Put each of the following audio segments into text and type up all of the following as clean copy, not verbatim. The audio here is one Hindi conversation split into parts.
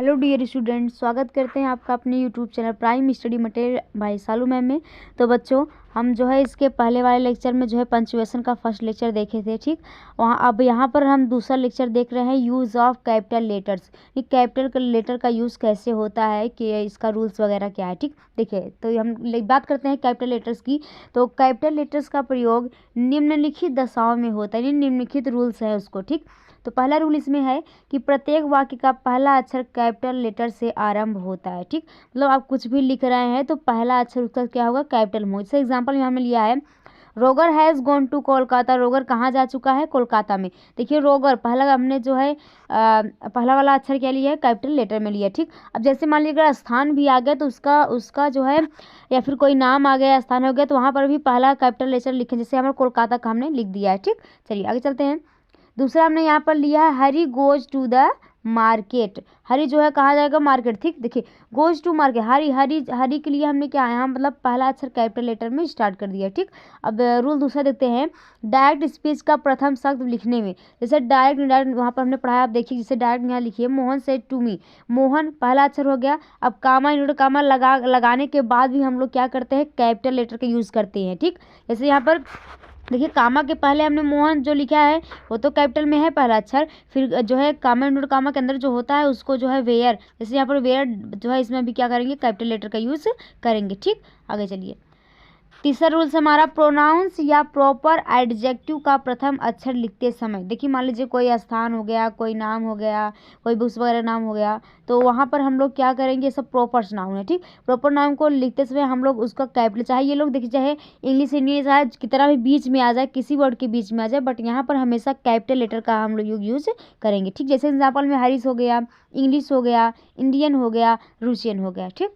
हेलो डियर स्टूडेंट, स्वागत करते हैं आपका अपने YouTube channel prime study material by Salu ma'am में। तो बच्चों, हम जो है इसके पहले वाले लेक्चर में जो है पंक्चुएशन का फर्स्ट लेक्चर देखे थे, ठीक। वहाँ अब यहाँ पर हम दूसरा लेक्चर देख रहे हैं यूज़ ऑफ कैपिटल लेटर्स। ये कैपिटल लेटर का यूज़ कैसे होता है, कि इसका रूल्स वगैरह क्या है, ठीक। देखिए, तो हम बात करते हैं कैपिटल लेटर्स की। तो कैपिटल लेटर्स का प्रयोग निम्नलिखित दशाओं में होता है, निम्नलिखित रूल्स है उसको, ठीक। तो पहला रूल इसमें है कि प्रत्येक वाक्य का पहला अक्षर कैपिटल लेटर से आरंभ होता है, ठीक। मतलब आप कुछ भी लिख रहे हैं तो पहला अक्षर उसका क्या होगा, कैपिटल में। जैसे एग्जांपल में हमने लिया है, रोगर हैज़ गॉन टू कोलकाता। रोगर कहाँ जा चुका है, कोलकाता में। देखिए, रोगर पहला हमने जो है पहला वाला अक्षर क्या लिया है, कैपिटल लेटर में लिया, ठीक। अब जैसे मान लीजिए अगर स्थान भी आ गया तो उसका जो है, या फिर कोई नाम आ गया, स्थान हो गया, तो वहाँ पर भी पहला कैपिटल लेटर लिखें। जैसे हमारे कोलकाता का हमने लिख दिया है, ठीक। चलिए आगे चलते हैं। दूसरा हमने यहाँ पर लिया है, हरी गोज टू द मार्केट। हरी जो है कहाँ जाएगा, मार्केट, ठीक। देखिए, goes to market, Hari Hari Hari के लिए हमने क्या यहाँ मतलब पहला अक्षर कैपिटल लेटर में स्टार्ट कर दिया, ठीक। अब रूल दूसरा देखते हैं, डायरेक्ट स्पीच का प्रथम शब्द लिखने में। जैसे डायरेक्ट इनडायरेक्ट वहाँ पर हमने पढ़ाया, आप देखिए। जैसे डायरेक्ट यहाँ लिखिए, Mohan said to me. Mohan पहला अक्षर हो गया। अब कामा इन्वर्टर कामा लगाने के बाद भी हम लोग क्या करते हैं, कैपिटल लेटर का यूज़ करते हैं, ठीक। जैसे यहाँ पर देखिए, कामा के पहले हमने मोहन जो लिखा है वो तो कैपिटल में है पहला अक्षर। फिर जो है कामा इनवर्टर कामा के अंदर जो होता है उसको जो है वेयर, जैसे यहाँ पर वेयर जो है, इसमें भी क्या करेंगे, कैपिटल लेटर का यूज़ करेंगे, ठीक। आगे चलिए। तीसरा रूल्स हमारा, प्रोनाउंस या प्रॉपर एडजेक्टिव का प्रथम अक्षर लिखते समय। देखिए, मान लीजिए कोई स्थान हो गया, कोई नाम हो गया, कोई बुक्स वगैरह नाम हो गया, तो वहाँ पर हम लोग क्या करेंगे, ये सब प्रॉपर नाउन है, ठीक। प्रॉपर नाउन को लिखते समय हम लोग उसका कैपिटल, चाहे ये लोग देखिए, चाहे इंग्लिश इंडियन चाहे कितना भी बीच में आ जाए, किसी वर्ड के बीच में आ जाए, बट यहाँ पर हमेशा कैपिटल लेटर का हम लोग यूज़ करेंगे, ठीक। जैसे एग्जाम्पल में हरीश हो गया, इंग्लिश हो गया, इंडियन हो गया, रूसियन हो गया, ठीक।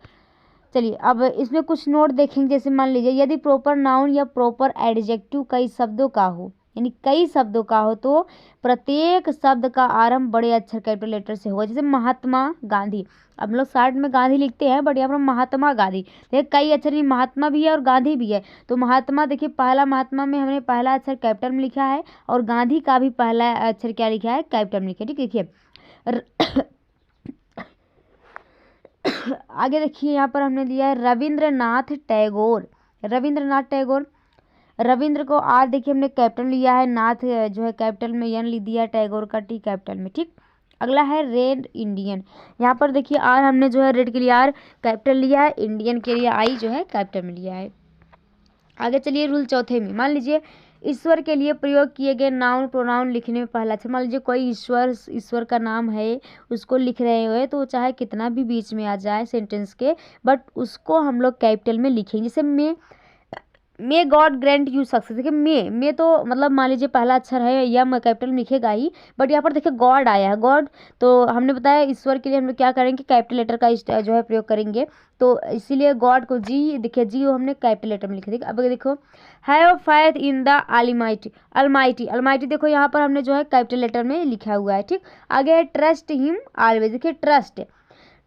चलिए, अब इसमें कुछ नोट देखेंगे। जैसे मान लीजिए, यदि प्रॉपर नाउन या प्रॉपर एडजेक्टिव कई शब्दों का हो, यानी कई शब्दों का हो, तो प्रत्येक शब्द का आरंभ बड़े अक्षर कैपिटल लेटर से होगा। जैसे महात्मा गांधी, अब हम लोग शॉर्ट में गांधी लिखते हैं, बट यहाँ पर महात्मा गांधी, देखिए कई अक्षर नहीं, महात्मा भी है और गांधी भी है। तो महात्मा, देखिए पहला महात्मा में हमने पहला अक्षर कैपिटल में लिखा है, और गांधी का भी पहला अक्षर क्या लिखा है, कैपिटल में लिखा है, ठीक। देखिए आगे देखिए, यहाँ पर हमने लिया है रविंद्रनाथ टैगोर। रविंद्रनाथ टैगोर, रविंद्र को आर देखिए हमने कैपिटल लिया है, नाथ जो है कैपिटल में एन लिख दिया, टैगोर का टी कैपिटल में, ठीक। अगला है रेड इंडियन। यहाँ पर देखिए आर हमने जो है रेड के लिए आर कैपिटल लिया है, इंडियन के लिए आई जो है कैपिटल में लिया है। आगे चलिए, रूल चौथे में, मान लीजिए ईश्वर के लिए प्रयोग किए गए नाउन प्रोनाउन लिखने में पहला अक्षर। मान लीजिए कोई ईश्वर का नाम है, उसको लिख रहे हुए, तो चाहे कितना भी बीच में आ जाए सेंटेंस के, बट उसको हम लोग कैपिटल में लिखेंगे। जैसे may God grant you success. देखिए मे तो मतलब मान लीजिए पहला अक्षर है, या कैपिटल में लिखेगा ही, बट यहाँ पर देखिए गॉड आया है, गॉड, तो हमने बताया ईश्वर के लिए हम लोग क्या करेंगे, कैपिटल लेटर का जो है प्रयोग करेंगे। तो इसीलिए गॉड को जी, देखिए जी हमने कैपिटल लेटर में लिखे। देखिए अब देखो, have fifth in the Almighty. Almighty देखो यहाँ पर हमने जो है कैपिटल लेटर में लिखा हुआ है, ठीक। आगे है ट्रस्ट हिम ऑलवेज। देखिए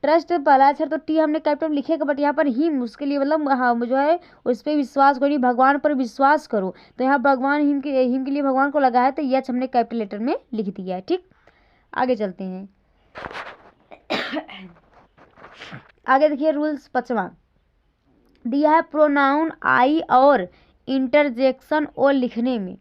ट्रस्ट पहला अक्षर तो टी हमने कैपिटल में लिखेगा, बट यहाँ पर हिम उसके लिए मतलब हाँ जो है उस पर विश्वास करो, भगवान पर विश्वास करो, तो यहाँ भगवान हिम के लिए भगवान को लगा है, तो यच हमने कैपिटल लेटर में लिख दिया है, ठीक। आगे चलते हैं। आगे देखिए, रूल्स पांचवा दिया है, प्रोनाउन आई और इंटरजेक्शन ओ लिखने में।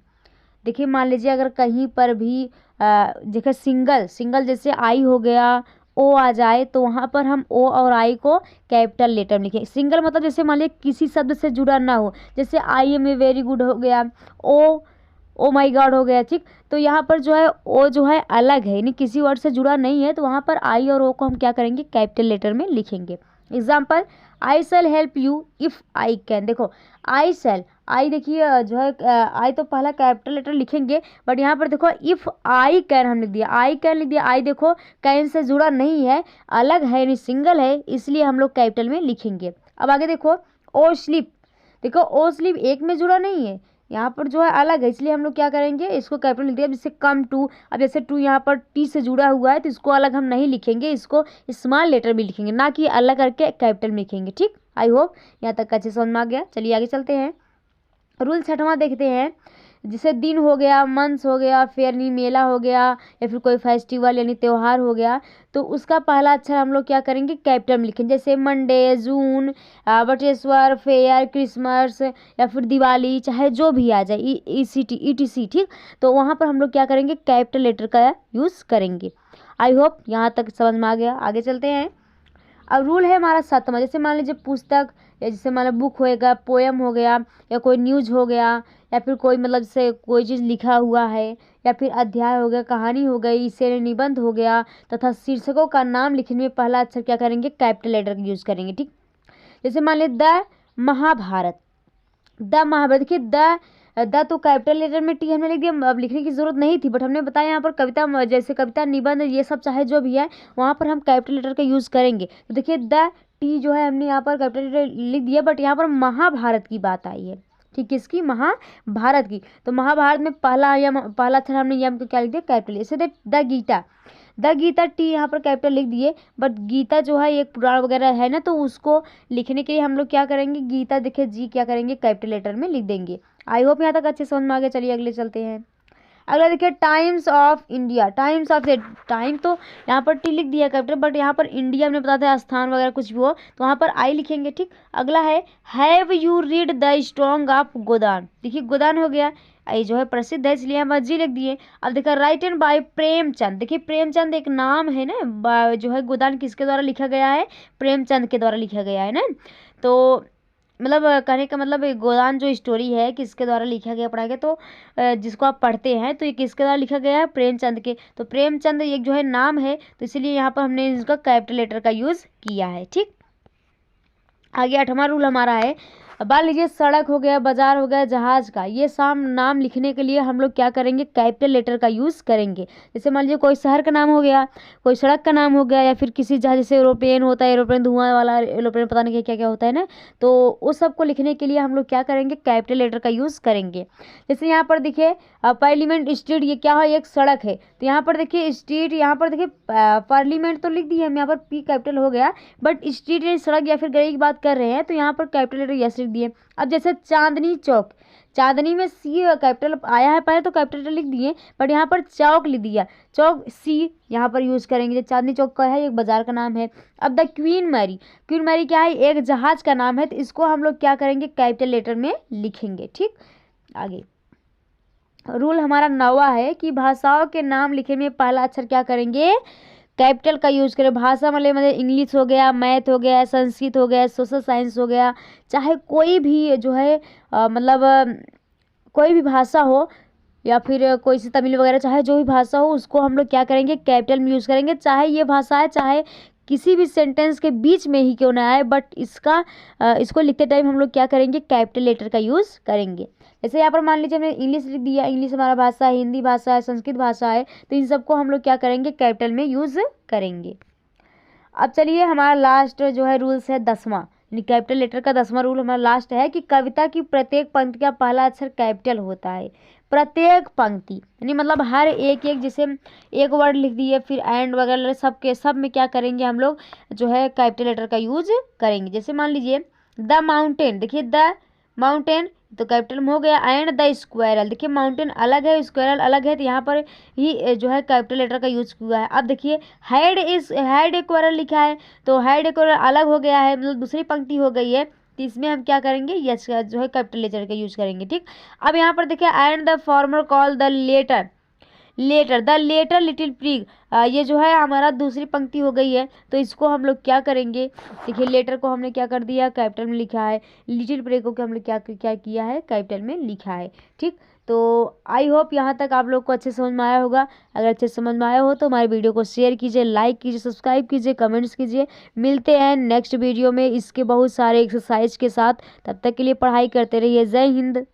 देखिए मान लीजिए अगर कहीं पर भी देखिए सिंगल जैसे आई हो गया, ओ आ जाए, तो वहाँ पर हम ओ और आई को कैपिटल लेटर में लिखें। सिंगल मतलब जैसे मान लीजिए किसी शब्द से जुड़ा ना हो, जैसे I am a very good हो गया, ओ माई गॉड हो गया, ठीक। तो यहाँ पर जो है ओ जो है अलग है, यानी किसी वर्ड से जुड़ा नहीं है, तो वहाँ पर आई और ओ को हम क्या करेंगे, कैपिटल लेटर में लिखेंगे। Example, I shell help you if I can. देखो आई शैल, आई देखिए जो है आई तो पहला कैपिटल लेटर लिखेंगे, बट यहाँ पर देखो इफ़ आई कैन हम लिख दिया, आई कैन लिख दिया। आई देखो कैन से जुड़ा नहीं है, अलग है, यानी सिंगल है, इसलिए हम लोग कैपिटल में लिखेंगे। अब आगे देखो, ओ स्लीप, देखो ओ स्लीप एक में जुड़ा नहीं है, यहाँ पर जो है अलग है, इसलिए हम लोग क्या करेंगे, इसको कैपिटल लिख दिया। जैसे कम टू, अब जैसे टू यहाँ पर टी से जुड़ा हुआ है, तो इसको अलग हम नहीं लिखेंगे, इसको स्मॉल लेटर भी लिखेंगे, ना कि अलग करके कैपिटल में लिखेंगे, ठीक। आई होप यहाँ तक अच्छे समझ में आ गया। चलिए आगे चलते हैं। रूल छठवां देखते हैं, जैसे दिन हो गया, मंथ्स हो गया, फिर यानी मेला हो गया या फिर कोई फेस्टिवल यानी त्यौहार हो गया, तो उसका पहला अक्षर हम लोग क्या करेंगे, कैपिटल में लिखेंगे। जैसे मंडे, जून, बटेश्वर, फेयर, क्रिसमस या फिर दिवाली, चाहे जो भी आ जाए, ETC, ठीक। तो वहाँ पर हम लोग क्या करेंगे, कैपिटल लेटर का यूज़ करेंगे। आई होप यहाँ तक समझ में आ गया। आगे चलते हैं। अब रूल है हमारा 7वां। जैसे मान लीजिए पुस्तक या जैसे मान लो बुक होएगा, पोएम हो गया या कोई न्यूज़ हो गया या फिर कोई मतलब जैसे कोई चीज़ लिखा हुआ है या फिर अध्याय हो गया, कहानी हो गई, शेर निबंध हो गया, तथा शीर्षकों का नाम लिखने में पहला अक्षर क्या करेंगे, कैपिटल लेटर का यूज़ करेंगे, ठीक। जैसे मान लीजिए द महाभारत, देखिए द तो कैपिटल लेटर में टी हमने लिख दिया, अब लिखने की जरूरत नहीं थी, बट हमने बताया यहाँ पर कविता, जैसे कविता, निबंध, ये सब चाहे जो भी है वहाँ पर हम कैपिटल लेटर का यूज़ करेंगे। तो देखिए द टी जो है हमने यहाँ पर कैपिटल लेटर लिख दिया, बट यहाँ पर महाभारत की बात आई है, ठीक। किसकी, महाभारत की। तो महाभारत में पहला अक्षर हमने यम को क्या लिख दिया, कैपिटल। जैसे द गीता टी यहाँ पर कैपिटल लिख दिए, बट गीता जो है एक पुराण वगैरह है ना, तो उसको लिखने के लिए हम लोग क्या करेंगे, गीता देखिए जी क्या करेंगे, कैपिटल लेटर में लिख देंगे। आई होप यहाँ तक अच्छे समझ में आ गया। चलिए अगले चलते हैं। अगला देखिए टाइम्स ऑफ इंडिया, टाइम तो यहाँ पर टी लिख दिया कैपिटल, बट यहाँ पर इंडिया में बताते हैं स्थान वगैरह कुछ भी हो तो वहाँ पर आई लिखेंगे, ठीक। अगला है have you read the strong of Godan, देखिए गोदान हो गया, ये जो है प्रसिद्ध है इसलिए हम जी लिख दिए। अब देखिए राइटन बाय प्रेमचंद, देखिए प्रेमचंद एक नाम है ना, जो है गोदान किसके द्वारा लिखा गया है, प्रेमचंद के द्वारा लिखा गया है ना। तो मतलब कहने का मतलब गोदान जो स्टोरी है किसके द्वारा लिखा गया, पढ़ा गया, तो जिसको आप पढ़ते हैं तो ये किसके द्वारा लिखा गया है, प्रेमचंद के। तो प्रेमचंद एक जो है नाम है, तो इसलिए यहाँ पर हमने इसका कैपिटल लेटर का यूज़ किया है, ठीक। आगे 8वां रूल हमारा है, अब मान लीजिए सड़क हो गया, बाजार हो गया, जहाज का, ये सब नाम लिखने के लिए हम लोग क्या करेंगे, कैपिटल लेटर का यूज़ करेंगे। जैसे मान लीजिए कोई शहर का नाम हो गया, कोई सड़क का नाम हो गया, या फिर किसी जहाज, जैसे एरोप्लेन होता है, एरोप्लेन धुआं वाला एरोप्लेन, पता नहीं क्या क्या होता है ना, तो उस सब को लिखने के लिए हम लोग क्या करेंगे, कैपिटल लेटर का यूज़ करेंगे। जैसे यहाँ पर देखिए पार्लियामेंट स्ट्रीट, ये क्या है, एक सड़क है, तो यहाँ पर देखिए स्ट्रीट, यहाँ पर देखिए पार्लियामेंट तो लिख दी है हम, यहाँ पर पी कैपिटल हो गया, बट स्ट्रीट या सड़क या फिर गली की बात कर रहे हैं तो यहाँ पर कैपिटल लेटर यस लिख दिए। अब जैसे चांदनी चौक, चांदनी में सी कैपिटल आया है पहले तो कैपिटल लेटर लिख दिए, बट यहाँ पर चौक लिख दिया, चौक सी यहाँ पर यूज़ करेंगे। जो चांदनी चौक का है एक बाजार का नाम है। अब the queen Mary, queen Mary क्या है, एक जहाज का नाम है, तो इसको हम लोग क्या करेंगे, कैपिटल लेटर में लिखेंगे, ठीक। आगे रूल हमारा 9वां है कि भाषाओं के नाम लिखने में पहला अक्षर क्या करेंगे, कैपिटल का यूज़ करें। भाषा मतलब इंग्लिश हो गया, मैथ हो गया, संस्कृत हो गया, सोशल साइंस हो गया, चाहे कोई भी जो है कोई भी भाषा हो या फिर कोई सी तमिल वगैरह, चाहे जो भी भाषा हो उसको हम लोग क्या करेंगे, कैपिटल में यूज़ करेंगे। चाहे ये भाषा है, चाहे किसी भी सेंटेंस के बीच में ही क्यों ना आए, बट इसको लिखते टाइम हम लोग क्या करेंगे, कैपिटल लेटर का यूज़ करेंगे। जैसे यहाँ पर मान लीजिए हमने इंग्लिश लिख दिया, इंग्लिश हमारा भाषा है, हिंदी भाषा है, संस्कृत भाषा है, तो इन सबको हम लोग क्या करेंगे, कैपिटल में यूज़ करेंगे। अब चलिए हमारा लास्ट जो है रूल्स है 10वां, यानी कैपिटल लेटर का 10वां रूल हमारा लास्ट है कि कविता की प्रत्येक पंक्ति का पहला अक्षर कैपिटल होता है। प्रत्येक पंक्ति यानी मतलब हर एक जैसे एक वर्ड लिख दिए फिर एंड वगैरह सब में क्या करेंगे हम लोग जो है कैपिटल लेटर का यूज करेंगे। जैसे मान लीजिए द माउंटेन, देखिए द माउंटेन तो कैपिटल में हो गया, एंड द स्क्वायरल, देखिए माउंटेन अलग है स्क्वायरल अलग है, तो यहाँ पर ही जो है कैपिटल लेटर का यूज हुआ है। अब देखिए हैड एक्वायरल लिखा है तो हैड एक्वायरल अलग हो गया है, मतलब दूसरी पंक्ति हो गई है, तो इसमें हम क्या करेंगे, यस जो है कैपिटल लेटर का यूज करेंगे। ठीक, अब यहाँ पर देखिए and the former call the letter the letter little prig, ये जो है हमारा दूसरी पंक्ति हो गई है, तो इसको हम लोग क्या करेंगे, देखिए लेटर को हमने क्या कर दिया कैपिटल में लिखा है, लिटिल प्रिग को हमने क्या किया है कैपिटल में लिखा है। ठीक, तो आई होप यहाँ तक आप लोग को अच्छे समझ में आया होगा। अगर अच्छे समझ में आया हो तो हमारे वीडियो को शेयर कीजिए, लाइक कीजिए, सब्सक्राइब कीजिए, कमेंट्स कीजिए। मिलते हैं नेक्स्ट वीडियो में इसके बहुत सारे एक्सरसाइज के साथ, तब तक के लिए पढ़ाई करते रहिए। जय हिंद।